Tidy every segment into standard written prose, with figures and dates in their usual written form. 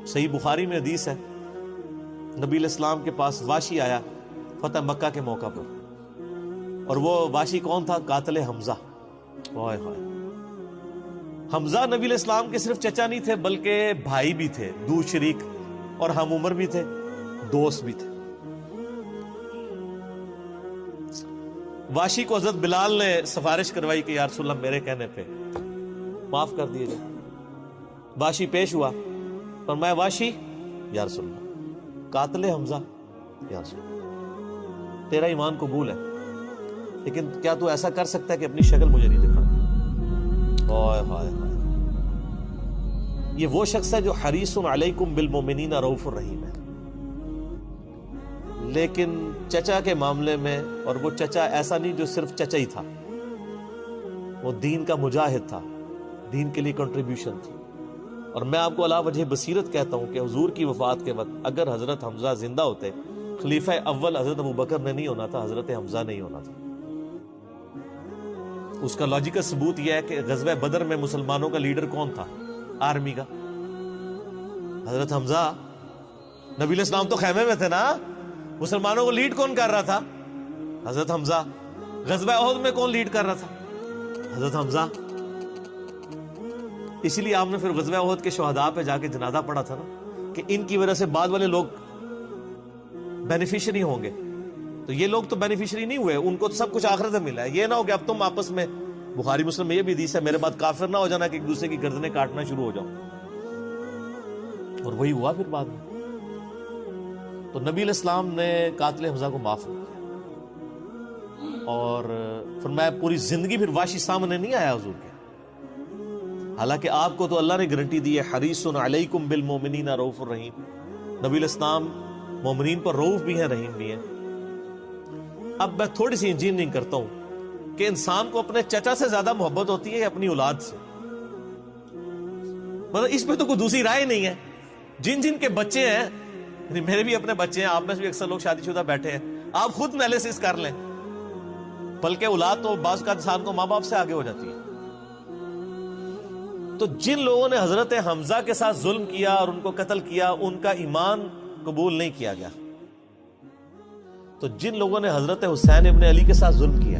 صحیح بخاری میں حدیث ہے، نبی علیہ السلام کے پاس واشی آیا فتح مکہ کے موقع پر، اور وہ واشی کون تھا؟ قاتل حمزہ۔ ہائے ہائے، حمزہ نبی علیہ السلام کے صرف چچا نہیں تھے بلکہ بھائی بھی تھے، دو شریک اور ہم عمر بھی تھے، دوست بھی تھے۔ واشی کو حضرت بلال نے سفارش کروائی کہ یا رسول اللہ میرے کہنے پہ معاف کر دیے جائے۔ واشی پیش ہوا، فرمایا واشی یا رسول اللہ قاتل حمزہ یا رسول اللہ تیرا ایمان قبول ہے، لیکن کیا تو ایسا کر سکتا ہے کہ اپنی شکل مجھے نہیں دکھا؟ ہائے ہائے ہائے، یہ وہ شخص ہے جو حریص علیکم بالمؤمنین رؤوف الرحیم ہے، لیکن چچا کے معاملے میں، اور وہ چچا ایسا نہیں جو صرف چچا ہی تھا، وہ دین کا مجاہد تھا، دین کے لیے کنٹریبیوشن تھی۔ اور میں آپ کو علا وجہ بصیرت کہتا ہوں کہ حضور کی وفات کے وقت اگر حضرت حمزہ زندہ ہوتے، خلیفہ اول حضرت ابوبکر نے نہیں ہونا تھا، حضرت حمزہ نہیں ہونا تھا۔ اس کا لاجیکل ثبوت یہ ہے کہ غزوہ بدر میں مسلمانوں کا لیڈر کون تھا آرمی کا؟ حضرت حمزہ۔ نبی علیہ السلام تو خیمے میں تھے نا، مسلمانوں کو لیڈ کون کر رہا تھا؟ حضرت حمزہ۔ غزوہ احد میں کون لیڈ کر رہا تھا؟ حضرت حمزہ۔ اسی لیے آپ نے پھر غزوہ احد کے شہداء پہ جا کے جنازہ پڑھا تھا نا، کہ ان کی وجہ سے بعد والے لوگ بینیفیشری ہوں گے، تو یہ لوگ تو بینیفیشری نہیں ہوئے، ان کو تو سب کچھ آخرت میں ملا ہے۔ یہ نہ ہو کہ اب تم آپس میں، بخاری مسلم میں یہ بھی حدیث ہے، میرے بعد کافر نہ ہو جانا کہ ایک دوسرے کی گردنیں کاٹنا شروع ہو جاؤ۔ اور وہی ہوا پھر بعد میں۔ تو نبی علیہ السلام نے قاتل حمزہ کو معاف کیا، اور فرمایا پوری زندگی پھر واشی سامنے نہیں آیا حضور کے، حالانکہ آپ کو تو اللہ نے گارنٹی دی ہے حریص علیکم بالمؤمنین رؤوف الرحیم۔ نبی علیہ السلام مومنین پر رؤوف بھی ہیں، رحیم بھی ہیں۔ اب میں تھوڑی سی انجینئرنگ کرتا ہوں کہ انسان کو اپنے چچا سے زیادہ محبت ہوتی ہے یا اپنی اولاد سے؟ مطلب اس پہ تو کوئی دوسری رائے نہیں ہے۔ جن جن کے بچے ہیں، یعنی میرے بھی اپنے بچے ہیں، آپ میں سے بھی اکثر لوگ شادی شدہ بیٹھے ہیں، آپ خود انالیسس کر لیں، بلکہ اولاد تو بعض کا انسان کو ماں باپ سے آگے ہو جاتی ہے۔ تو جن لوگوں نے حضرت حمزہ کے ساتھ ظلم کیا اور ان کو قتل کیا، ان کا ایمان قبول نہیں کیا گیا۔ تو جن لوگوں نے حضرت حسین ابن علی کے ساتھ ظلم کیا،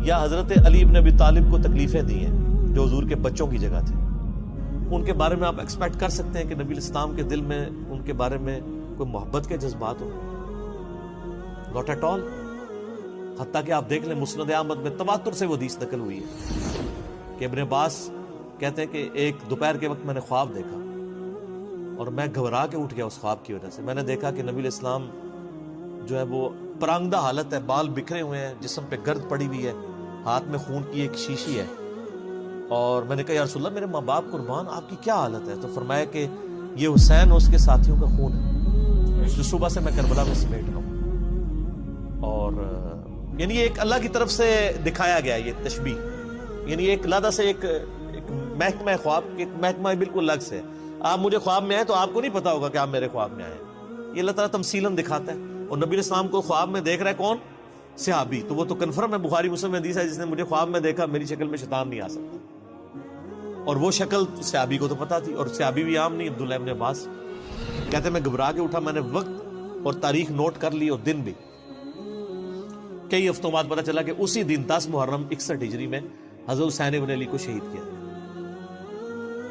یا حضرت علی ابن ابی طالب کو تکلیفیں دی ہیں جو حضور کے بچوں کی جگہ تھے، ان کے بارے میں آپ ایکسپیکٹ کر سکتے ہیں کہ نبی الاسلام کے دل میں ان کے بارے میں کوئی محبت کے جذبات ہوں؟ Not at all. حتیٰ کہ آپ دیکھ لیں مسند احمد میں تواتر سے وہ حدیث نقل ہوئی ہے کہ ابن عباس کہتے ہیں کہ ایک دوپہر کے وقت میں نے خواب دیکھا اور میں گھبرا کے اٹھ گیا اس خواب کی وجہ سے۔ میں نے دیکھا کہ نبی علیہ السلام جو ہے وہ پرانگدہ حالت ہے، بال بکھرے ہوئے ہیں، جسم پہ گرد پڑی ہوئی ہے، ہاتھ میں خون کی ایک شیشی ہے، اور میں نے کہا یا رسول اللہ میرے ماں باپ قربان، آپ کی کیا حالت ہے؟ تو فرمایا کہ یہ حسین اور اس کے ساتھیوں کا خون ہے جو صبح سے میں کربلا میں سمیٹ رہا ہوں۔ اور یعنی یہ ایک اللہ کی طرف سے دکھایا گیا یہ تشبیہ، یعنی ایک لادہ سے ایک محکمہ خواب، ایک محکمہ بالکل الگ سے۔ آپ مجھے خواب میں آئے تو آپ کو نہیں پتا ہوگا کہ آپ میرے خواب میں آئے، یہ اللہ تعالیٰ تمثیلاً دکھاتا ہے۔ اور نبی علیہ السلام کو خواب میں دیکھ رہا ہے کون؟ صحابی، تو وہ تو کنفرم ہے، بخاری مسلم میں حدیث ہے، جس نے مجھے خواب میں دیکھا میری شکل میں شیطان نہیں آ سکتا، اور وہ شکل صحابی کو تو پتا تھی، اور صحابی بھی عام نہیں، عبداللہ ابن عباس کہتے میں گھبرا کے اٹھا، میں نے وقت اور تاریخ نوٹ کر لی اور دن بھی۔ کئی ہفتوں بعد پتا چلا کہ اسی دن 10 محرم 61 ہجری میں حضرت حسین ابن علی کو شہید کیا۔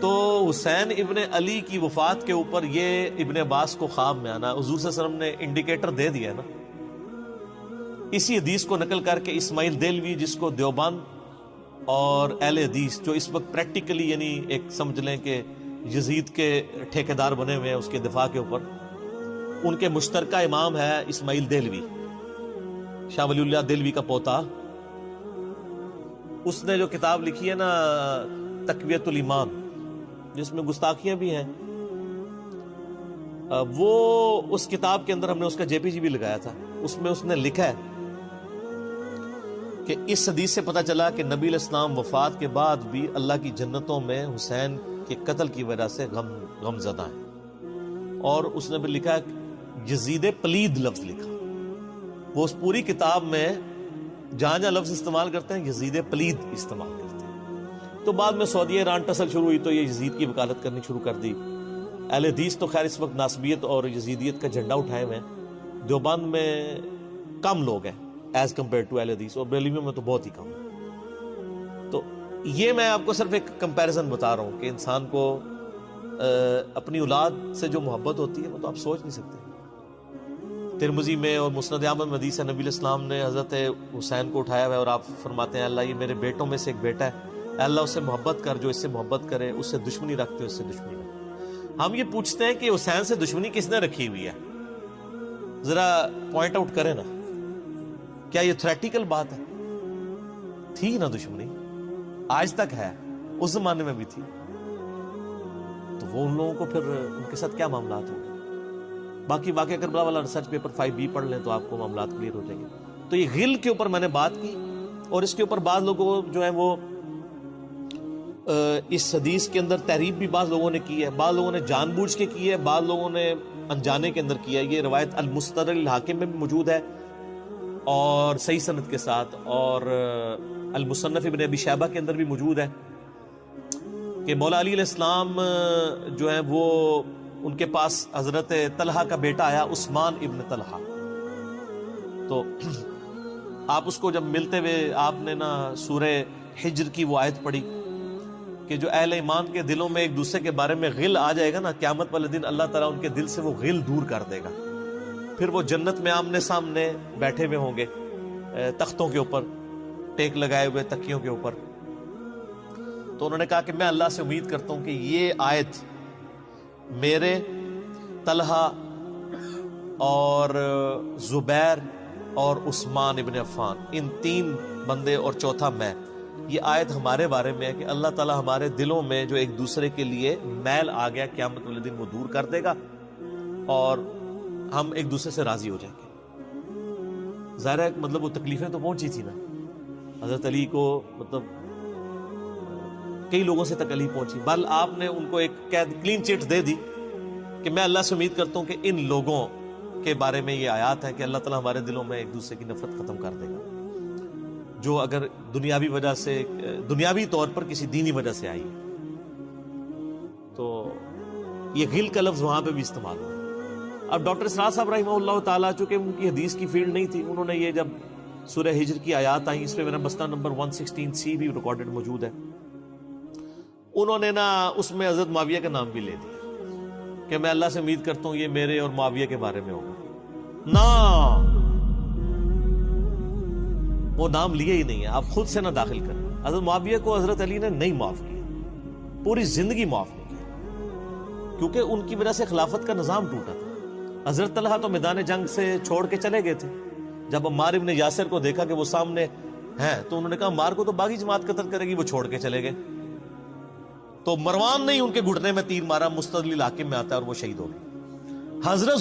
تو حسین ابن علی کی وفات کے اوپر یہ ابن عباس کو خواب میں آنا، حضور صلی اللہ علیہ وسلم نے انڈیکیٹر دے دیا ہے نا۔ اسی حدیث کو نقل کر کے اسماعیل دہلوی، جس کو دیوبند اور اہل حدیث جو اس وقت پریکٹیکلی یعنی ایک سمجھ لیں کہ یزید کے ٹھیکیدار بنے ہوئے ہیں اس کے دفاع کے اوپر، ان کے مشترکہ امام ہے اسماعیل دہلوی، شاہ ولی اللہ دہلوی کا پوتا۔ اس نے جو کتاب لکھی ہے نا تقویت الایمان، جس میں گستاخیاں بھی ہیں، وہ اس کتاب کے اندر ہم نے اس کا جے پی جی بھی لگایا تھا، اس میں اس نے لکھا ہے کہ اس حدیث سے پتہ چلا کہ نبی علیہ السلام وفات کے بعد بھی اللہ کی جنتوں میں حسین کے قتل کی وجہ سے غم زدہ ہیں۔ اور اس نے بھی لکھا یزید پلید لفظ لکھا، وہ اس پوری کتاب میں جہاں جہاں لفظ استعمال کرتے ہیں یزید پلید استعمال کرتے ہیں۔ تو بعد میں سعودیہ ایران ٹسل شروع ہوئی تو یہ یزید کی وکالت کرنی شروع کر دی. اہل حدیث تو خیر اس وقت ناصبیت اور یزیدیت کا جھنڈا اٹھائے ہوئے ہیں. دیوبند میں کم لوگ ہیں ایز کمپیئر ٹو اہل حدیث, اور بریلویوں میں تو بہت ہی کم. تو یہ میں آپ کو صرف ایک کمپیریزن بتا رہا ہوں کہ انسان کو اپنی اولاد سے جو محبت ہوتی ہے وہ تو آپ سوچ نہیں سکتے. ترمذی میں اور مسند احمد میں حدیث ہے, نبی علیہ السلام نے حضرت حسین کو اٹھایا ہوا ہے اور آپ فرماتے ہیں اللہ یہ میرے بیٹوں میں سے ایک بیٹا ہے, اے اللہ اس سے محبت کر, جو اس سے محبت کرے, اس سے دشمنی رکھتے اس سے دشمنی رکھ. ہم یہ پوچھتے ہیں کہ حسین سے دشمنی کس نے رکھی ہوئی ہے, ذرا پوائنٹ آؤٹ کریں نا. کیا یہ تھریٹیکل بات ہے؟ تھی نا دشمنی, آج تک ہے, اس زمانے میں بھی تھی. تو وہ ان لوگوں کو پھر ان کے ساتھ کیا معاملات ہوں گے؟ باقی واقعہ کربلا والا ریسرچ پیپر 5B پڑھ لیں تو آپ کو معاملات کلیئر ہو جائیں گے. تو یہ غل کے اوپر میں نے بات کی, اور اس کے اوپر بعض لوگوں جو ہے وہ اس حدیث کے اندر تحریف بھی بعض لوگوں نے کی ہے, بعض لوگوں نے جان بوجھ کے کی ہے, بعض لوگوں نے انجانے کے اندر کیا ہے. یہ روایت المستدرک الحاکم میں بھی موجود ہے اور صحیح سند کے ساتھ, اور المصنف ابن ابی شیبہ کے اندر بھی موجود ہے کہ مولا علی علیہ السلام جو ہے وہ ان کے پاس حضرت طلحہ کا بیٹا آیا, عثمان ابن طلحہ. تو آپ اس کو جب ملتے ہوئے آپ نے نا سورہ حجر کی وہ آیت پڑھی کہ جو اہل ایمان کے دلوں میں ایک دوسرے کے بارے میں غل آ جائے گا نا, قیامت والے دن اللہ تعالیٰ ان کے دل سے وہ غل دور کر دے گا. پھر وہ جنت میں آمنے سامنے بیٹھے ہوئے ہوں گے تختوں کے اوپر, ٹیک لگائے ہوئے تکیوں کے اوپر. تو انہوں نے کہا کہ میں اللہ سے امید کرتا ہوں کہ یہ آیت میرے, طلحہ اور زبیر اور عثمان ابن عفان, ان 3 بندے اور چوتھا میں, یہ آیت ہمارے بارے میں ہے کہ اللہ تعالیٰ ہمارے دلوں میں جو ایک دوسرے کے لیے میل آ گیا قیامت والے دن وہ دور کر دے گا اور ہم ایک دوسرے سے راضی ہو جائیں گے. ظاہر ہے مطلب وہ تکلیفیں تو پہنچی تھی نا حضرت علی کو, مطلب کئی لوگوں سے تکلیف پہنچی. بل آپ نے ان کو ایک کلین چٹ دے دی کہ میں اللہ سے امید کرتا ہوں کہ ان لوگوں کے بارے میں یہ آیات ہے کہ اللہ تعالیٰ ہمارے دلوں میں ایک دوسرے کی نفرت ختم کر دے گا, جو اگر دنیاوی وجہ سے, دنیاوی طور پر کسی دینی وجہ سے آئی. تو یہ غل کا لفظ وہاں پہ بھی استعمال ہوا. اب ڈاکٹر اسرار صاحب رحمہ اللہ تعالیٰ, چونکہ ان کی حدیث کی فیلڈ نہیں تھی, انہوں نے یہ جب سورہ ہجر کی آیات آئیں, اس پہ میرا مسئلہ نمبر 116C بھی ریکارڈڈ موجود ہے, انہوں نے نا اس میں حضرت معاویہ کا نام بھی لے دیا کہ میں اللہ سے امید کرتا ہوں یہ میرے اور معاویہ کے بارے میں ہوگا. نا وہ نام لیے ہی نہیں ہے, آپ خود سے نہ داخل کریں. حضرت معاویہ کو حضرت علی نے نہیں معاف کیا, پوری زندگی معاف نہیں کیا, کیونکہ ان کی وجہ سے خلافت کا نظام ٹوٹا تھا. حضرت طلحہ تو میدان جنگ سے چھوڑ کے چلے گئے تھے. جب عمار ابن یاسر کو دیکھا کہ وہ سامنے ہیں تو انہوں نے کہا عمار کو تو باغی جماعت قتل کرے گی, وہ چھوڑ کے چلے گئے. تو مروان نے ان کے گھٹنے میں تیر مارا, مستدل الحاکم میں آتا ہے, اور وہ شہید ہو گئے. حضرت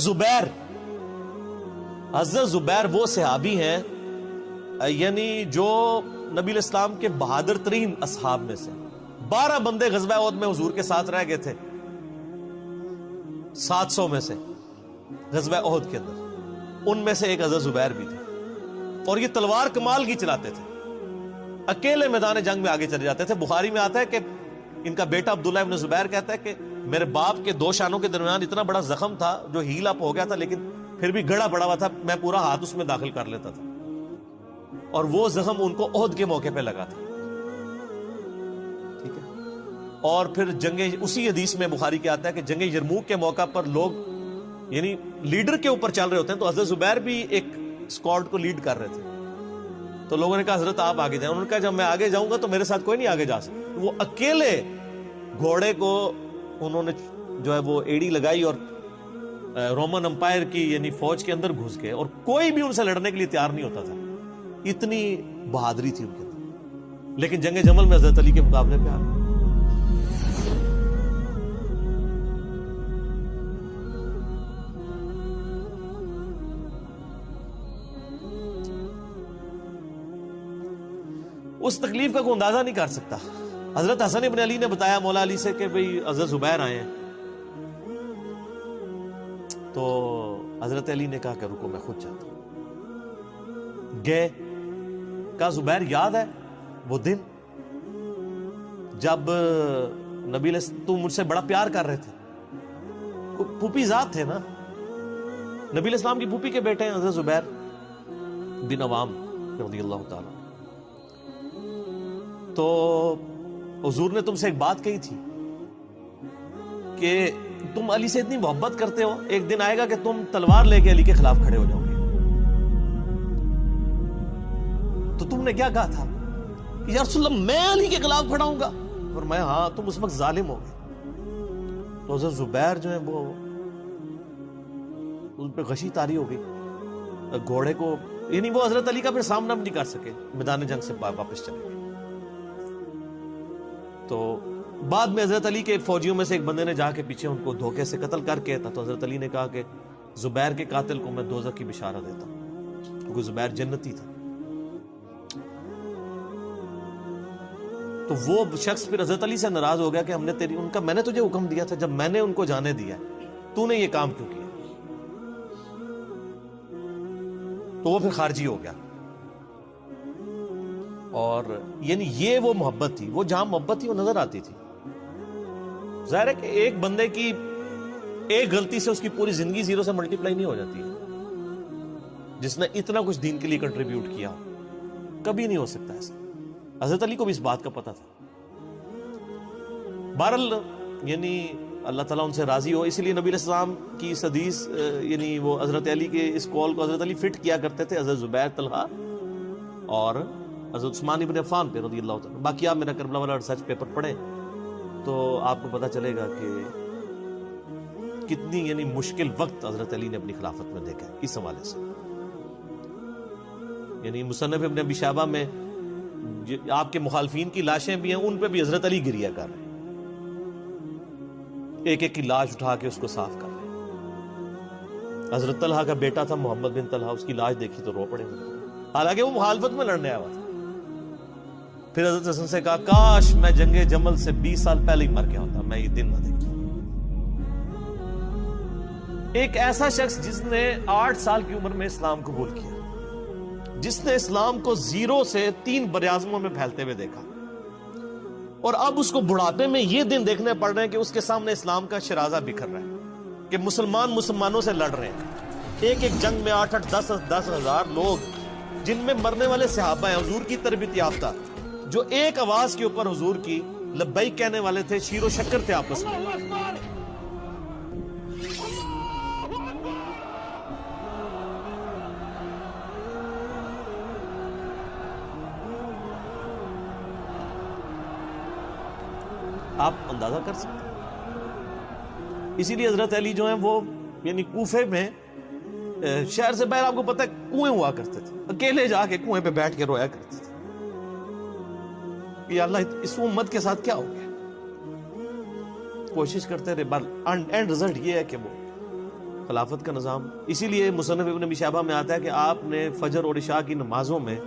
زبیر وہ صحابی ہیں یعنی جو نبی علیہ السلام کے بہادر ترین اصحاب میں سے. 12 بندے غزوہ احد میں حضور کے ساتھ رہ گئے تھے 700 میں سے غزوہ احد کے اندر, ان میں سے ایک حضرت زبیر بھی تھے. اور یہ تلوار کمال کی چلاتے تھے, اکیلے میدان جنگ میں آگے چلے جاتے تھے. بخاری میں آتا ہے کہ ان کا بیٹا عبداللہ ابن زبیر کہتا ہے کہ میرے باپ کے 2 شانوں کے درمیان اتنا بڑا زخم تھا جو ہیل اپ ہو گیا تھا, لیکن پھر بھی گڑا پڑا ہوا تھا, میں پورا ہاتھ اس میں داخل کر لیتا تھا, اور وہ زخم ان کو احد کے موقع پہ لگا تھا. ٹھیک ہے. اور پھر جنگ, اسی حدیث میں بخاری کے آتا ہے کہ جنگ یرموک کے موقع پر لوگ یعنی لیڈر کے اوپر چل رہے ہوتے ہیں, تو حضرت زبیر بھی ایک اسکواڈ کو لیڈ کر رہے تھے. تو لوگوں نے کہا حضرت آپ آگے جائیں. انہوں نے کہا جب میں آگے جاؤں گا تو میرے ساتھ کوئی نہیں آگے جا سکتا. وہ اکیلے گھوڑے کو انہوں نے جو ہے وہ ایڑی لگائی اور رومن امپائر کی یعنی فوج کے اندر گھس گئے, اور کوئی بھی ان سے لڑنے کے لیے تیار نہیں ہوتا تھا. اتنی بہادری تھی ان کے اندر. لیکن جنگ جمل میں حضرت علی کے مقابلے پہ آ گئے. اس تکلیف کا کوئی اندازہ نہیں کر سکتا. حضرت حسن ابن علی نے بتایا مولا علی سے کہ بھئی حضرت زبیر آئے ہیں, تو حضرت علی نے کہا کہ رکو میں خود چاہتا ہوں. گئے, کہا زبیر یاد ہے وہ دن جب نبی تم مجھ سے بڑا پیار کر رہے تھے، پھوپھی ذات تھے نا، نبی علیہ السلام کی پھوپھی کے بیٹے ہیں حضرت زبیر بن عوام رضی اللہ تعالی. تو حضور نے تم سے ایک بات کہی تھی کہ تم علی سے اتنی محبت کرتے ہو، ایک دن آئے گا کہ تم تلوار لے کے علی کے خلاف کھڑے ہو جاؤ گے. تو تم نے کیا کہا تھا کہ یا رسول اللہ میں علی کے خلاف کھڑا ہوں گا؟ فرمایا ہاں تم اس وقت ظالم ہو گئے. تو حضرت زبیر جو ہے وہ ان پہ غشی طاری ہو گئی، گھوڑے کو، یعنی وہ حضرت علی کا پھر سامنا بھی نہیں کر سکے، میدان جنگ سے واپس چلے گئے. تو بعد میں حضرت علی کے فوجیوں میں سے ایک بندے نے جا کے پیچھے ان کو دھوکے سے قتل کر کے تھا. تو حضرت علی نے کہا کہ زبیر کے قاتل کو میں دوزخ کی بشارت دیتا ہوں، کیونکہ زبیر جنتی تھا. تو وہ شخص پھر حضرت علی سے ناراض ہو گیا کہ ہم نے میں نے تجھے حکم دیا تھا، جب میں نے ان کو جانے دیا تو نے یہ کام کیوں کیا؟ تو وہ پھر خارجی ہو گیا. اور یعنی یہ وہ محبت تھی، وہ جہاں محبت تھی وہ نظر آتی تھی. ظاہر ہے کہ ایک بندے کی ایک غلطی سے اس کی پوری زندگی زیرو سے ملٹیپلائی نہیں ہو جاتی ہے. جس نے اتنا کچھ دین کے لیے کنٹریبیوٹ کیا کبھی نہیں ہو سکتا ایسا. حضرت علی کو بھی اس بات کا پتہ تھا. بہرحال یعنی اللہ تعالیٰ ان سے راضی ہو، اسی لیے نبی علیہ السلام کی اس حدیث یعنی وہ حضرت علی کے اس قول کو حضرت علی فٹ کیا کرتے تھے حضرت زبیر، طلحہ اور حضرت عثمان ابن عفان پہ رضی اللہ تعالیٰ. باقی آپ میرا کربلا والا ریسرچ پیپر پڑھیں تو آپ کو پتہ چلے گا کہ کتنی یعنی مشکل وقت حضرت علی نے اپنی خلافت میں دیکھا ہے اس حوالے سے. یعنی مصنف ابن ابی شیبہ میں آپ کے مخالفین کی لاشیں بھی ہیں، ان پہ بھی حضرت علی گریہ کر رہے ہیں، ایک ایک کی لاش اٹھا کے اس کو صاف کر رہے ہیں. حضرت طلحہ کا بیٹا تھا محمد بن طلحہ، اس کی لاش دیکھی تو رو پڑے، حالانکہ وہ مخالفت میں لڑنے آیا تھا. پھر حضرت حسن سے کہا کاش میں جنگ جمل سے 20 سال پہلے ہی مر گیا ہوتا، میں یہ دن نہ دیکھتا. ایک ایسا شخص جس نے 8 سال کی عمر میں اسلام قبول کیا، جس نے اسلام کو زیرو سے 3 براعظموں میں پھیلتے ہوئے دیکھا، اور اب اس کو بڑھاپے میں یہ دن دیکھنے پڑ رہے ہیں کہ اس کے سامنے اسلام کا شرازہ بکھر رہا ہے، کہ مسلمانوں سے لڑ رہے ہیں. ایک جنگ میں 8-8 10 ہزار لوگ، جن میں مرنے والے صحابہ ہیں حضور کی تربیت یافتہ، جو ایک آواز کے اوپر حضور کی لبیک کہنے والے تھے، شیر و شکر تھے آپس میں. آپ اندازہ کر سکتے ہیں. اسی لیے حضرت علی جو ہیں وہ یعنی کوفے میں شہر سے باہر آپ کو پتہ ہے کنویں ہوا کرتے تھے، اکیلے جا کے کنویں پہ بیٹھ کے رویا کرتے تھے کہ اللہ اس امت کے ساتھ کیا ہو گیا. کوشش کرتے رہے، اینڈ رزلٹ یہ ہے کہ وہ خلافت کا نظام. اسی لیے مصنف ابن ابی شیبہ میں آتا ہے کہ آپ نے فجر اور عشاء کی نمازوں میں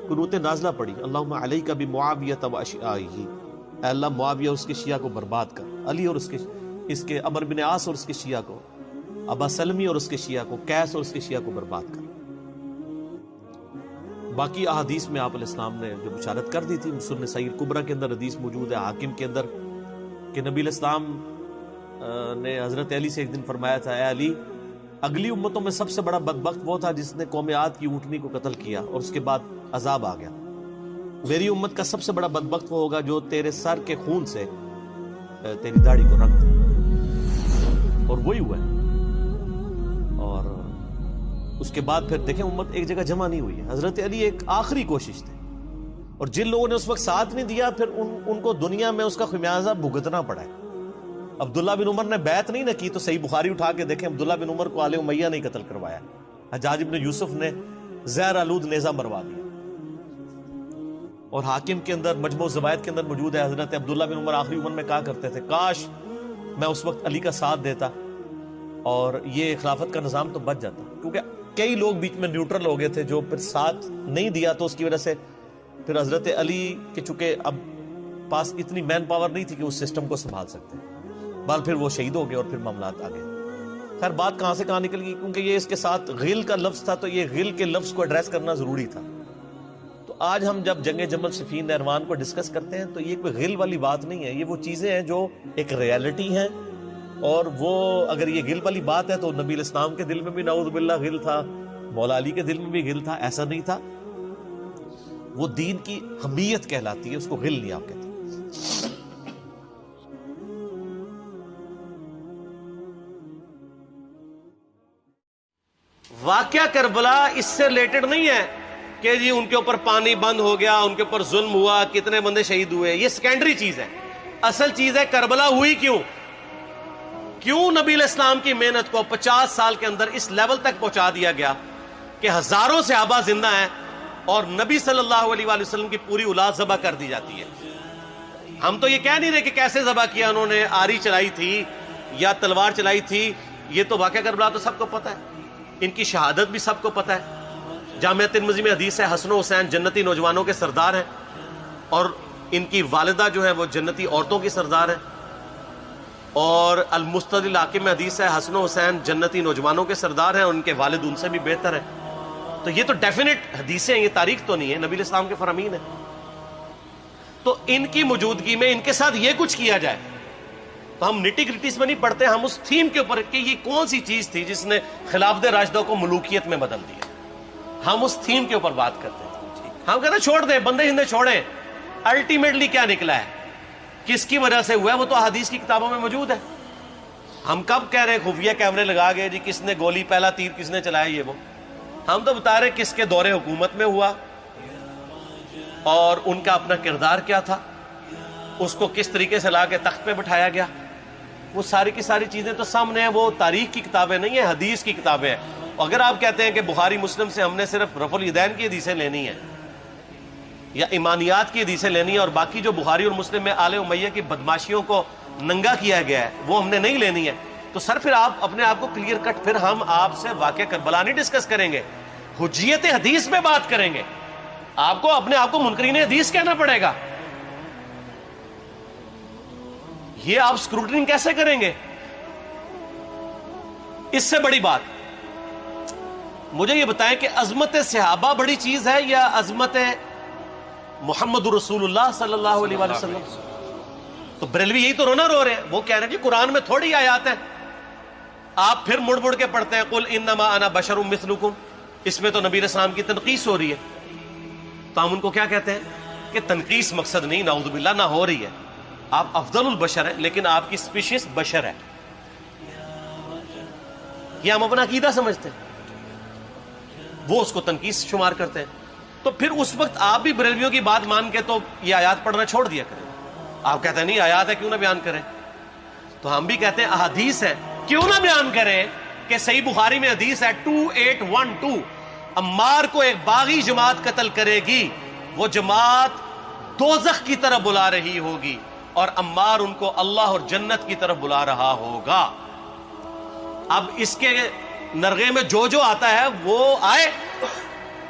قنوت نازلہ پڑھی، اللہم علیک بمعاویہ واشیائہ، اے اللہ معاویہ اور اس کے شیعہ کو برباد کر، علی اور اس کے عمرو بن عاص اور اس کے شیعہ کو، ابا سلمی اور اس کے شیعہ کو، قیس اور اس کے شیعہ کو برباد کر. باقی احادیث میں آپ علیہ السلام نے جو بشارت کر دی تھی، سنن سعید کبریٰ کے اندر حدیث موجود ہے، حاکم کے اندر، کہ نبی علیہ السلام نے حضرت علی سے ایک دن فرمایا تھا، اے علی اگلی امتوں میں سب سے بڑا بدبخت وہ تھا جس نے قوم عاد کی اونٹنی کو قتل کیا اور اس کے بعد عذاب آ گیا. میری امت کا سب سے بڑا بدبخت وہ ہوگا جو تیرے سر کے خون سے تیری داڑھی کو رنگ دے، اور وہی ہوا ہے. اور اس کے بعد پھر دیکھیں امت ایک جگہ جمع نہیں ہوئی ہے. حضرت علی ایک آخری کوشش تھی، اور جن لوگوں نے اس وقت ساتھ نہیں دیا پھر ان کو دنیا میں اس کا خمیازہ بھگتنا پڑا ہے. عبداللہ بن عمر نے بیعت نہیں نہ کی تو صحیح بخاری اٹھا کے دیکھیں، عبداللہ بن عمر کو آل امیہ نہیں قتل کروایا، حجاج بن یوسف نے زہر آلود نیزہ مروا دیا. اور حاکم کے اندر مجموع الزوائد کے اندر موجود ہے، حضرت عبداللہ بن عمر آخری عمر میں کہا کرتے تھے کاش میں اس وقت علی کا ساتھ دیتا اور یہ خلافت کا نظام تو بچ جاتا. کیونکہ کئی لوگ بیچ میں نیوٹرل ہو گئے تھے جو پھر ساتھ نہیں دیا، تو اس کی وجہ سے پھر حضرت علی کے چونکہ اب پاس اتنی مین پاور نہیں تھی کہ اس سسٹم کو سنبھال سکتے، بعد پھر وہ شہید ہو گئے اور پھر معاملات آ گئے. خیر بات کہاں سے کہاں نکل گئی، کیونکہ یہ اس کے ساتھ غل کا لفظ تھا، تو یہ غل کے لفظ کو ایڈریس کرنا ضروری تھا. تو آج ہم جب جنگ جمل صفین نہروان کو ڈسکس کرتے ہیں تو یہ کوئی غل والی بات نہیں ہے، یہ وہ چیزیں ہیں جو ایک ریالٹی ہیں، اور وہ اگر یہ غل والی بات ہے تو نبی الاسلام کے دل میں بھی نعوذ باللہ غل تھا، مولا علی کے دل میں بھی غل تھا، ایسا نہیں تھا۔ وہ دین کی حمیت کہلاتی ہے، اس کو غل نہیں آپ کہتے۔ واقعہ کربلا اس سے ریلیٹڈ نہیں ہے کہ جی ان کے اوپر پانی بند ہو گیا، ان کے اوپر ظلم ہوا، کتنے بندے شہید ہوئے، یہ سیکنڈری چیز ہے۔ اصل چیز ہے کربلا ہوئی کیوں نبی علیہ السلام کی محنت کو 50 سال کے اندر اس لیول تک پہنچا دیا گیا کہ ہزاروں صحابہ زندہ ہیں اور نبی صلی اللہ علیہ وآلہ وسلم کی پوری اولاد ذبح کر دی جاتی ہے۔ ہم تو یہ کہہ نہیں رہے کہ کیسے ذبح کیا انہوں نے، آری چلائی تھی یا تلوار چلائی تھی، یہ تو واقعہ کربلا تو سب کو پتہ ہے، ان کی شہادت بھی سب کو پتہ ہے۔ جامعہ ترمذی میں حدیث ہے حسن و حسین جنتی نوجوانوں کے سردار ہیں، اور ان کی والدہ جو ہے وہ جنتی عورتوں کی سردار ہیں، اور المستدل حاکم میں حدیث ہے حسن و حسین جنتی نوجوانوں کے سردار ہیں، اور ان کے والد ان سے بھی بہتر ہیں۔ تو یہ تو ڈیفینٹ حدیثیں ہیں، یہ تاریخ تو نہیں ہے، نبی علیہ السلام کے فرامین ہیں۔ تو ان کی موجودگی میں ان کے ساتھ یہ کچھ کیا جائے تو ہم نٹی گریٹیز میں نہیں پڑھتے، ہم اس تھیم کے اوپر کہ یہ کون سی چیز تھی جس نے خلافت راشدہ کو ملوکیت میں بدل دیا، ہم اس تھیم کے اوپر بات کرتے ہیں۔ ہم کہتے ہیں چھوڑ دیں، بندے ہندے چھوڑیں، الٹیمیٹلی کیا نکلا ہے، کس کی وجہ سے ہوا ہے، وہ تو احادیث کی کتابوں میں موجود ہے۔ ہم کب کہہ رہے ہیں خفیہ کیمرے لگا گئے جی کس نے گولی پہلا تیر کس نے چلایا، یہ وہ ہم تو بتا رہے کس کے دور حکومت میں ہوا اور ان کا اپنا کردار کیا تھا، اس کو کس طریقے سے لا کے تخت پہ بٹھایا گیا، وہ ساری کی ساری چیزیں تو سامنے ہیں۔ وہ تاریخ کی کتابیں نہیں ہیں، حدیث کی کتابیں ہیں۔ اگر آپ کہتے ہیں کہ بخاری مسلم سے ہم نے صرف رفع الیدین کی حدیثیں لینی ہیں یا ایمانیات کی حدیثیں لینی ہے اور باقی جو بخاری اور مسلم میں آل امیہ کی بدماشیوں کو ننگا کیا گیا ہے وہ ہم نے نہیں لینی ہے، تو سر پھر آپ اپنے آپ کو کلیئر کٹ، پھر ہم آپ سے واقعہ کربلا نہیں ڈسکس کریں گے، حجیت حدیث میں بات کریں گے۔ آپ کو اپنے آپ کو منکرین حدیث کہنا پڑے گا، یہ آپ اسکروٹنگ کیسے کریں گے؟ اس سے بڑی بات مجھے یہ بتائیں کہ عظمت صحابہ بڑی چیز ہے یا عظمت محمد رسول اللہ صلی اللہ علیہ وآلہ وسلم؟ تو بریلوی یہی تو رونا رو رہے ہیں، وہ کہہ رہے ہیں جی قرآن میں تھوڑی آیات ہیں، آپ پھر مڑ مڑ کے پڑھتے ہیں قل انما انا بشر مثلکم، اس میں تو نبی علیہ السلام کی تنقیص ہو رہی ہے۔ تو ہم ان کو کیا کہتے ہیں کہ تنقیص مقصد نہیں، نعوذ باللہ نہ ہو رہی ہے، آپ افضل البشر ہیں لیکن آپ کی سپیشیز بشر ہے، یہ ہم اپنا عقیدہ سمجھتے ہیں، وہ اس کو تنقیص شمار کرتے ہیں۔ تو پھر اس وقت آپ بھی بریلویوں کی بات مان کے تو یہ آیات پڑھنا چھوڑ دیا کریں۔ آپ کہتے ہیں نہیں آیات ہے کیوں نہ بیان کریں، تو ہم بھی کہتے ہیں احادیث ہے کیوں نہ بیان کریں کہ صحیح بخاری میں حدیث ہے 2812 عمار کو ایک باغی جماعت قتل کرے گی، وہ جماعت دوزخ کی طرف بلا رہی ہوگی اور عمار ان کو اللہ اور جنت کی طرف بلا رہا ہوگا۔ اب اس کے نرغے میں جو جو آتا ہے وہ آئے،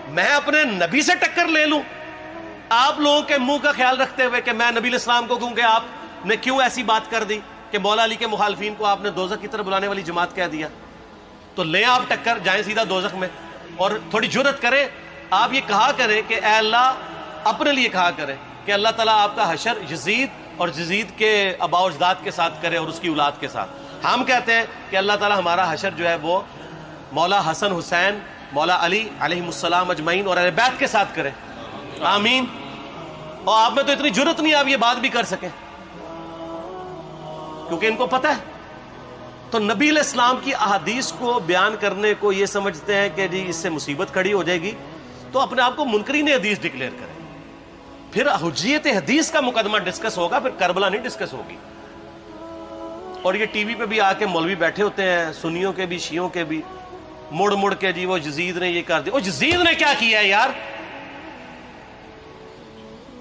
میں اپنے نبی سے ٹکر لے لوں آپ لوگوں کے منہ کا خیال رکھتے ہوئے کہ میں نبی علیہ السلام کو کہوں کہ آپ نے کیوں ایسی بات کر دی کہ مولا علی کے مخالفین کو آپ نے دوزخ کی طرف بلانے والی جماعت کہہ دیا، تو لیں آپ ٹکر، جائیں سیدھا دوزخ میں، اور تھوڑی جرت کریں، آپ یہ کہا کریں کہ اے اللہ، اپنے لیے کہا کریں کہ اللہ تعالیٰ آپ کا حشر یزید اور یزید کے آباء و اجداد کے ساتھ کرے اور اس کی اولاد کے ساتھ۔ ہم کہتے ہیں کہ اللہ تعالیٰ ہمارا حشر جو ہے وہ مولا حسن حسین، مولا علی علیہ السلام اجمعین اور اہل بیت کے ساتھ کرے، آمین۔ اور آپ میں تو اتنی جرت نہیں آپ یہ بات بھی کر سکیں کیونکہ ان کو پتہ ہے۔ تو نبی علیہ السلام کی احادیث کو بیان کرنے کو یہ سمجھتے ہیں کہ جی اس سے مصیبت کھڑی ہو جائے گی، تو اپنے آپ کو منکرین حدیث ڈکلیئر کریں، پھر حجیت حدیث کا مقدمہ ڈسکس ہوگا، پھر کربلا نہیں ڈسکس ہوگی۔ اور یہ ٹی وی پہ بھی آ کے مولوی بیٹھے ہوتے ہیں، سنیوں کے بھی شیعوں کے بھی، مڑ مڑ کے جی وہ یزید نے یہ کر دیا۔ وہ یزید نے کیا کیا ہے یار؟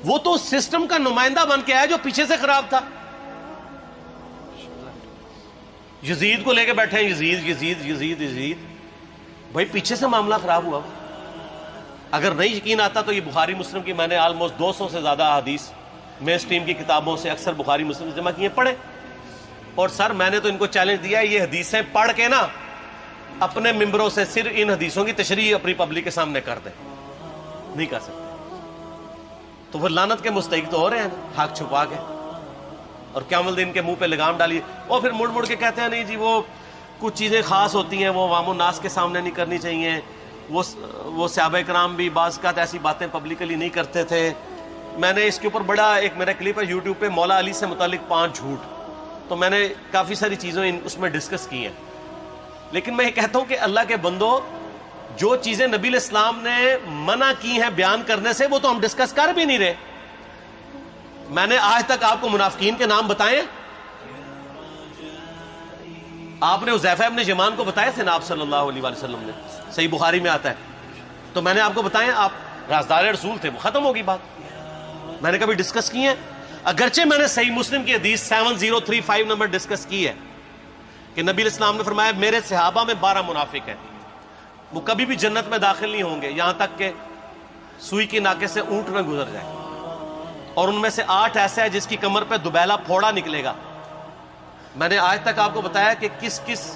وہ تو سسٹم کا نمائندہ بن کے آیا جو پیچھے سے خراب تھا۔ یزید کو لے کے بیٹھے ہیں، یزید یزید یزید یزید، بھائی پیچھے سے معاملہ خراب ہوا۔ اگر نہیں یقین آتا تو یہ بخاری مسلم کی میں نے آلموسٹ 200 سے زیادہ حدیث مین سٹریم کی کتابوں سے اکثر بخاری مسلم جمع کیے، پڑھے، اور سر میں نے تو ان کو چیلنج دیا ہے یہ حدیثیں پڑھ کے نا اپنے ممبروں سے صرف ان حدیثوں کی تشریح اپنی پبلک کے سامنے کر دیں، نہیں کر سکتے۔ تو پھر لعنت کے مستحق تو ہو رہے ہیں حق چھپا کے، اور قیامت الدین کے منہ پہ لگام ڈالیے، اور پھر مڑ مڑ کے کہتے ہیں نہیں جی وہ کچھ چیزیں خاص ہوتی ہیں وہ عوام الناس کے سامنے نہیں کرنی چاہیے، وہ صحابہ کرام بھی بعض اوقات ایسی باتیں پبلکلی نہیں کرتے تھے۔ میں نے اس کے اوپر بڑا ایک میرا کلپ ہے یوٹیوب پہ، مولا علی سے متعلق 5 جھوٹ، تو میں نے کافی ساری چیزیں اس میں ڈسکس کی ہیں۔ لیکن میں یہ کہتا ہوں کہ اللہ کے بندو، جو چیزیں نبی علیہ السلام نے منع کی ہیں بیان کرنے سے، وہ تو ہم ڈسکس کر بھی نہیں رہے۔ میں نے آج تک آپ کو منافقین کے نام بتائے؟ آپ نے حذیفہ ابن یمان کو بتایا تھے نا آپ صلی اللہ علیہ وآلہ وسلم نے، صحیح بخاری میں آتا ہے، تو میں نے آپ کو بتایا، آپ رازدار رسول تھے، وہ ختم ہوگی بات۔ میں نے کبھی ڈسکس کی ہے؟ اگرچہ میں نے صحیح مسلم کی حدیث 7035 نمبر ڈسکس کی ہے کہ نبی علیہ السلام نے فرمایا میرے صحابہ میں 12 منافق ہیں، وہ کبھی بھی جنت میں داخل نہیں ہوں گے یہاں تک کہ سوئی کی ناکے سے اونٹ نہ گزر جائے، اور ان میں سے 8 ایسا ہے جس کی کمر پہ دوبیلا پھوڑا نکلے گا۔ میں نے آج تک آپ کو بتایا کہ کس کس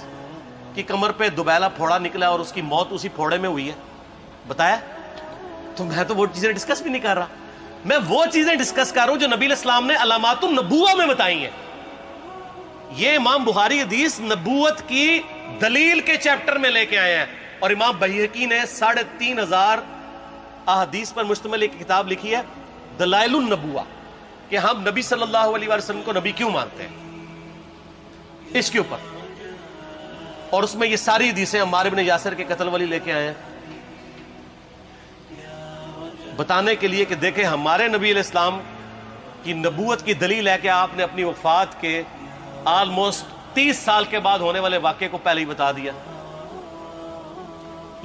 کی کمر پہ دوبیلا پھوڑا نکلا اور اس کی موت اسی پھوڑے میں ہوئی ہے؟ بتایا؟ تو میں تو وہ چیزیں ڈسکس بھی نہیں کر رہا، میں وہ چیزیں ڈسکس کر رہا ہوں جو نبی علیہ السلام نے علامات النبوہ میں بتائی ہیں۔ یہ امام بخاری حدیث نبوت کی دلیل کے چیپٹر میں لے کے آئے ہیں، اور امام بہقی نے 3500 احادیث پر مشتمل ایک کتاب لکھی ہے دلائل النبوہ، کہ ہم نبی صلی اللہ علیہ وسلم کو نبی کیوں مانتے ہیں، اس کے اوپر۔ اور اس میں یہ ساری حدیثیں عمار بن یاسر کے قتل والی لے کے آئے ہیں، بتانے کے لیے کہ دیکھیں ہمارے نبی علیہ السلام کی نبوت کی دلیل ہے کہ آپ نے اپنی وفات کے آلموسٹ 30 سال کے بعد ہونے والے واقعے کو پہلے ہی بتا دیا۔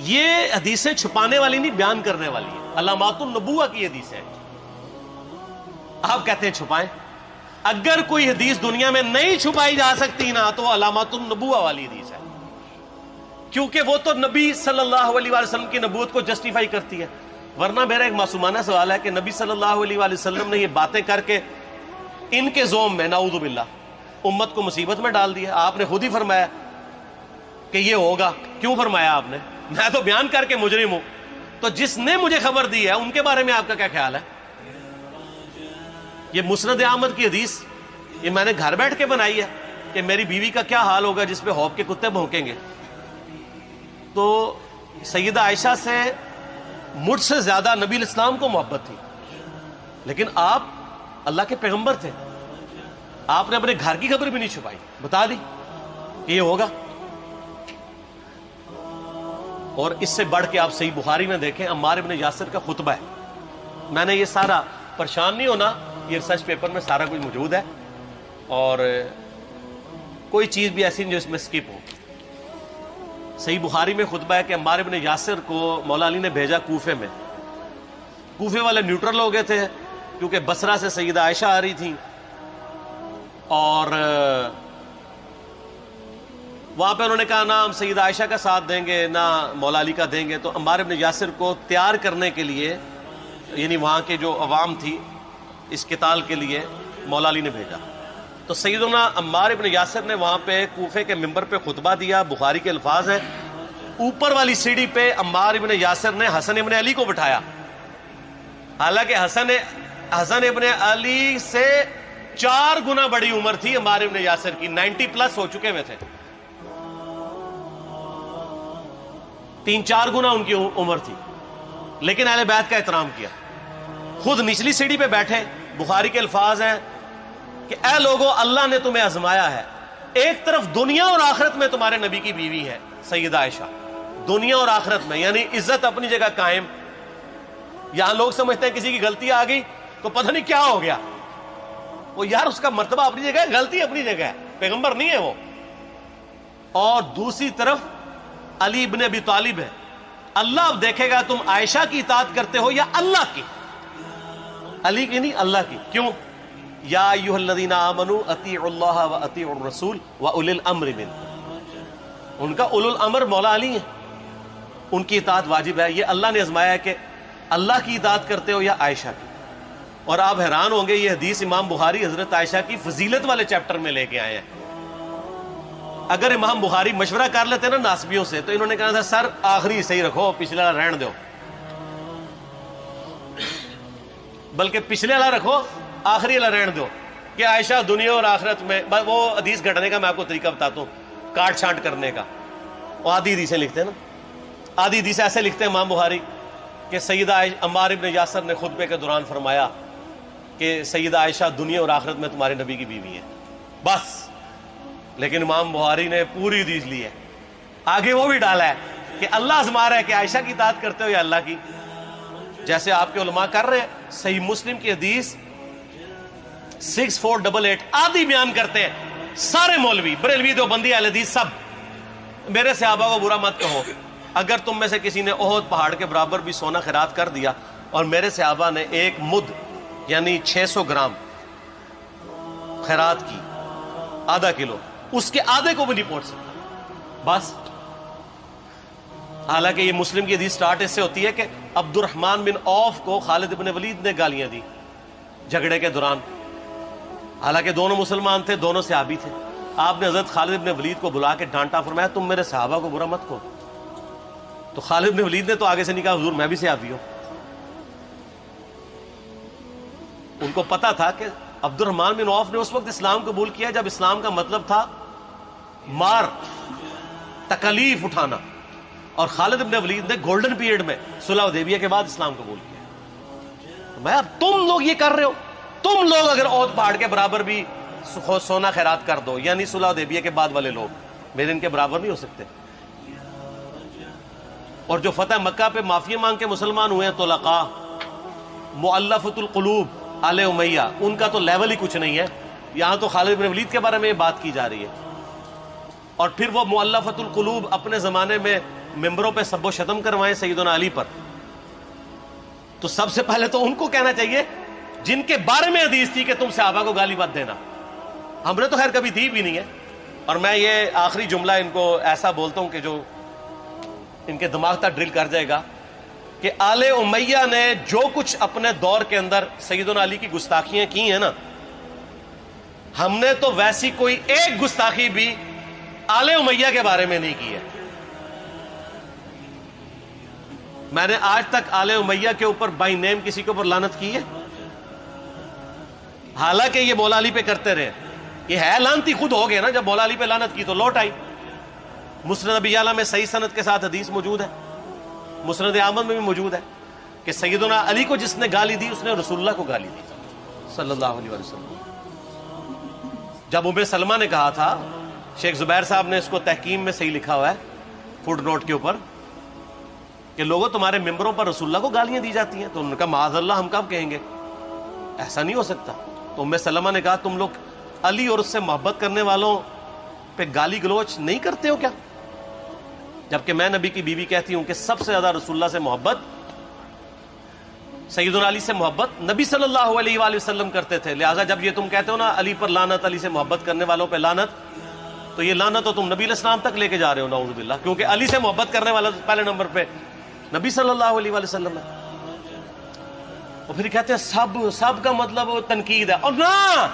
یہ حدیثیں چھپانے والی نہیں، بیان کرنے والی ہیں، علامات النبوہ کی حدیثیں ہیں۔ آپ کہتے ہیں چھپائیں، اگر کوئی حدیث دنیا میں نہیں چھپائی جا سکتی نا تو علامات النبوہ والی حدیث ہے، کیونکہ وہ تو نبی صلی اللہ علیہ وسلم کی نبوت کو جسٹیفائی کرتی ہے۔ ورنہ میرا ایک معصومانہ سوال ہے کہ نبی صلی اللہ علیہ وسلم نے یہ باتیں کر کے ان کے زوم میں نعوذ باللہ امت کو مصیبت میں ڈال دیا۔ آپ نے خود ہی فرمایا کہ یہ ہوگا، کیوں فرمایا آپ نے؟ میں تو بیان کر کے مجرم ہوں، تو جس نے مجھے خبر دی ہے ان کے بارے میں آپ کا کیا خیال ہے؟ یہ مسند احمد کی حدیث یہ میں نے گھر بیٹھ کے بنائی ہے کہ میری بیوی کا کیا حال ہوگا جس پہ خوف کے کتے بھونکیں گے۔ تو سیدہ عائشہ سے مجھ سے زیادہ نبی علیہ السلام کو محبت تھی، لیکن آپ اللہ کے پیغمبر تھے، آپ نے اپنے گھر کی خبر بھی نہیں چھپائی، بتا دی کہ یہ ہوگا۔ اور اس سے بڑھ کے آپ صحیح بخاری میں دیکھیں، عمار بن یاسر کا خطبہ ہے۔ میں نے یہ سارا، پریشان نہیں ہونا، یہ ریسرچ پیپر میں سارا کچھ موجود ہے، اور کوئی چیز بھی ایسی نہیں جو اس میں سکپ ہو۔ صحیح بخاری میں خطبہ ہے کہ عمار بن یاسر کو مولا علی نے بھیجا کوفے میں۔ کوفے والے نیوٹرل ہو گئے تھے کیونکہ بصرہ سے سیدہ عائشہ آ رہی تھی، اور وہاں پہ انہوں نے کہا نہ ہم سیدہ عائشہ کا ساتھ دیں گے نہ مولا علی کا دیں گے۔ تو عمار بن یاسر کو تیار کرنے کے لیے، یعنی وہاں کے جو عوام تھی اس قتال کے لیے، مولا علی نے بھیجا۔ تو سیدنا عمار بن یاسر نے وہاں پہ کوفے کے ممبر پہ خطبہ دیا، بخاری کے الفاظ ہیں، اوپر والی سیڑھی پہ عمار بن یاسر نے حسن ابن علی کو بٹھایا، حالانکہ حسن ابن علی سے 4 گنا بڑی عمر تھی عمار بن یاسر کی، 90 پلس ہو چکے ہوئے تھے، 3-4 گنا ان کی عمر تھی، لیکن اہل بیت کا احترام کیا۔ خود نچلی سیڑھی پہ بیٹھے، بخاری کے الفاظ ہیں کہ اے لوگو اللہ نے تمہیں آزمایا ہے، ایک طرف دنیا اور آخرت میں تمہارے نبی کی بیوی ہے سیدہ عائشہ، دنیا اور آخرت میں، یعنی عزت اپنی جگہ قائم۔ یہاں لوگ سمجھتے ہیں کسی کی غلطی آ گئی تو پتہ نہیں کیا ہو گیا، وہ یار اس کا مرتبہ اپنی جگہ ہے، غلطی اپنی جگہ ہے، پیغمبر نہیں ہے وہ۔ اور دوسری طرف علی ابن ابی طالب ہے، اللہ اب دیکھے گا تم عائشہ کی اطاعت کرتے ہو یا اللہ کی، علی کی نہیں اللہ کی۔ کیوں؟ یا ایھا الذین آمنوا اطیعوا اللہ واطیعوا الرسول واولی الامر منکم، ان کا اولو الامر مولا علی ہیں، ان کی اطاعت واجب ہے۔ یہ اللہ نے آزمایا ہے کہ اللہ کی اطاعت کرتے ہو یا عائشہ کی۔ اور آپ حیران ہوں گے، یہ حدیث امام بخاری حضرت عائشہ کی فضیلت والے چیپٹر میں لے کے آئے ہیں۔ اگر امام بخاری مشورہ کر لیتے نا ناسبیوں سے تو انہوں نے کہا تھا سر آخری صحیح رکھو، پچھلا رہن دو۔ بلکہ پچھلے والا رکھو، آخری والا رہن دو کہ عائشہ دنیا اور آخرت میں. وہ حدیث گھٹنے کا میں آپ کو طریقہ بتاتا ہوں، کاٹ چھانٹ کرنے کا. وہ آدھی حدیثیں لکھتے ہیں نا، آدھی حدیث ایسے لکھتے ہیں امام بخاری کہ سیدہ عمار ابن یاسر نے خطبے کے دوران فرمایا کہ سیدہ عائشہ دنیا اور آخرت میں تمہارے نبی کی بیوی ہے، بس. لیکن امام بخاری نے پوری حدیث لی ہے، آگے وہ بھی ڈالا ہے کہ اللہ آزما رہا ہے کہ عائشہ کی اطاعت کرتے ہو یا اللہ کی، جیسے آپ کے علماء کر رہے ہیں. صحیح مسلم کی حدیث 6488 آدھی بیان کرتے ہیں سارے مولوی، بریلوی، دیوبندی، اہل حدیث سب. میرے صحابہ کو برا مت کہو، اگر تم میں سے کسی نے احد پہاڑ کے برابر بھی سونا خیرات کر دیا اور میرے صحابہ نے ایک مد یعنی 600 گرام خیرات کی، آدھا کلو، اس کے آدھے کو بھی نہیں پہنچ سکتا بس. حالانکہ یہ مسلم کی حدیث سٹارٹ اس سے ہوتی ہے کہ عبد الرحمن بن عوف کو خالد بن ولید نے گالیاں دی جھگڑے کے دوران. حالانکہ دونوں مسلمان تھے، دونوں صحابی تھے. آپ نے حضرت خالد بن ولید کو بلا کے ڈانٹا، فرمایا تم میرے صحابہ کو برا مت کہو. تو خالد بن ولید نے تو آگے سے نہیں کہا حضور میں بھی صحابی ہوں. ان کو پتا تھا کہ عبد الرحمن بن عوف نے اس وقت اسلام قبول کیا جب اسلام کا مطلب تھا مار، تکلیف اٹھانا، اور خالد بن ولید نے گولڈن پیریڈ میں صلح حدیبیہ کے بعد اسلام قبول کیا. میں اب تم لوگ یہ کر رہے ہو، تم لوگ اگر احد پہاڑ کے برابر بھی سونا خیرات کر دو، یعنی صلح حدیبیہ کے بعد والے لوگ میرے ان کے برابر نہیں ہو سکتے. اور جو فتح مکہ پہ معافی مانگ کے مسلمان ہوئے ہیں طلقاء، مؤلفۃ القلوب آل امیہ، ان کا تو لیول ہی کچھ نہیں ہے. یہاں تو خالد بن ولید کے بارے میں یہ بات کی جا رہی ہے. اور پھر وہ مؤلفۃ القلوب اپنے زمانے میں ممبروں پہ سب و شتم کروائیں سیدنا علی پر. تو سب سے پہلے تو ان کو کہنا چاہیے جن کے بارے میں حدیث تھی کہ تم صحابہ کو گالی مت دینا. ہم نے تو خیر کبھی دی بھی نہیں ہے. اور میں یہ آخری جملہ ان کو ایسا بولتا ہوں کہ جو ان کے دماغ تک ڈرل کر جائے گا کہ آل امیہ نے جو کچھ اپنے دور کے اندر سیدنا علی کی گستاخیاں کی ہیں نا، ہم نے تو ویسی کوئی ایک گستاخی بھی آل امیہ کے بارے میں نہیں کی ہے. میں نے آج تک آل امیہ کے اوپر بائی نیم کسی کے اوپر لعنت کی ہے؟ حالانکہ یہ مولا علی پہ کرتے رہے. یہ ہے لعنتی خود ہو گئے نا، جب مولا علی پہ لعنت کی تو لوٹ آئی. مسند ابی یعلا میں صحیح سند کے ساتھ حدیث موجود ہے، مسند احمد میں بھی موجود ہے کہ سیدنا علی کو جس نے گالی دی اس نے رسول اللہ کو گالی دی صلی اللہ علیہ وسلم. جب ام سلمہ نے کہا تھا، شیخ زبیر صاحب نے اس کو تحکیم میں صحیح لکھا ہوا ہے فوٹ نوٹ کے اوپر، کہ لوگوں تمہارے ممبروں پر رسول اللہ کو گالیاں دی جاتی ہیں، تو انہوں نے کہا معاذ اللہ، ہم کب کہیں گے، ایسا نہیں ہو سکتا. تو ام سلمہ نے کہا تم لوگ علی اور اس سے محبت کرنے والوں پہ گالی گلوچ نہیں کرتے ہو کیا؟ جبکہ میں نبی کی بیوی کہتی ہوں کہ سب سے زیادہ رسول اللہ سے محبت، سیدنا علی سے محبت نبی صلی اللہ علیہ وآلہ وسلم کرتے تھے. لہٰذا جب یہ تم کہتے ہو نا علی پر لعنت، علی سے محبت کرنے والوں پہ لعنت، تو یہ لعنت تو تم نبی علیہ السلام تک لے کے جا رہے ہو نعوذ باللہ، کیونکہ علی سے محبت کرنے والا پہلے نمبر پہ نبی صلی اللہ علیہ وآلہ وسلم ہے. اور پھر کہتے ہیں سب کا مطلب تنقید ہے. اور نہ،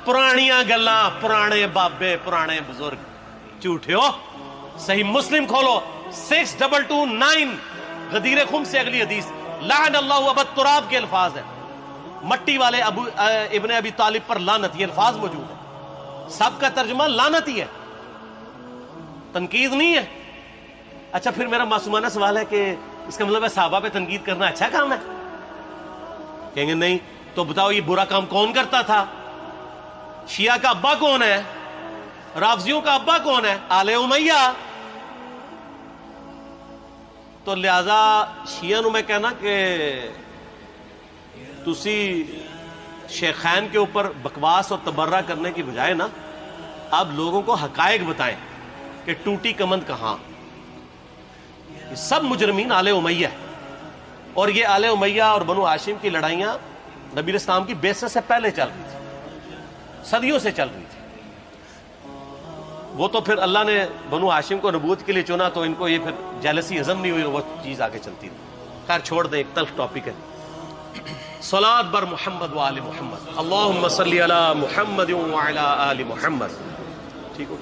پرانیاں گلاں، پرانے بابے، پرانے بزرگ، جھوٹے ہو. صحیح مسلم کھولو 6229 غدیر خم سے اگلی حدیث، لعن اللہ ابا التراب کے الفاظ ہیں، مٹی والے ابن ابی طالب پر لعنت، یہ الفاظ موجود ہیں. سب کا ترجمہ لعنت ہی ہے، تنقید نہیں ہے. اچھا پھر میرا معصومانہ سوال ہے کہ اس کا مطلب ہے صحابہ پہ تنقید کرنا اچھا کام ہے؟ کہیں گے نہیں. تو بتاؤ یہ برا کام کون کرتا تھا؟ شیعہ کا ابا کون ہے؟ رافضیوں کا ابا کون ہے؟ آل امیہ. تو لہذا شیعہ نو میں کہنا کہ تسی شیخین کے اوپر بکواس اور تبرہ کرنے کی بجائے نا اب لوگوں کو حقائق بتائیں کہ ٹوٹی کمند کہاں. یہ سب مجرمین آل امیہ ہے. اور یہ آل امیہ اور بنو ہاشم کی لڑائیاں نبی علیہ السلام کی بعثت سے پہلے چل رہی تھی، صدیوں سے چل رہی تھی. وہ تو پھر اللہ نے بنو ہاشم کو نبوت کے لیے چنا تو ان کو یہ پھر جیلسی ہضم نہیں ہوئی، وہ چیز آگے چلتی رہی. خیر چھوڑ دیں، ایک تلخ ٹاپک ہے. صلاۃ بر محمد و آل محمد، اللہم صلی علی محمد و علی آل محمد. ٹھیک ہو؟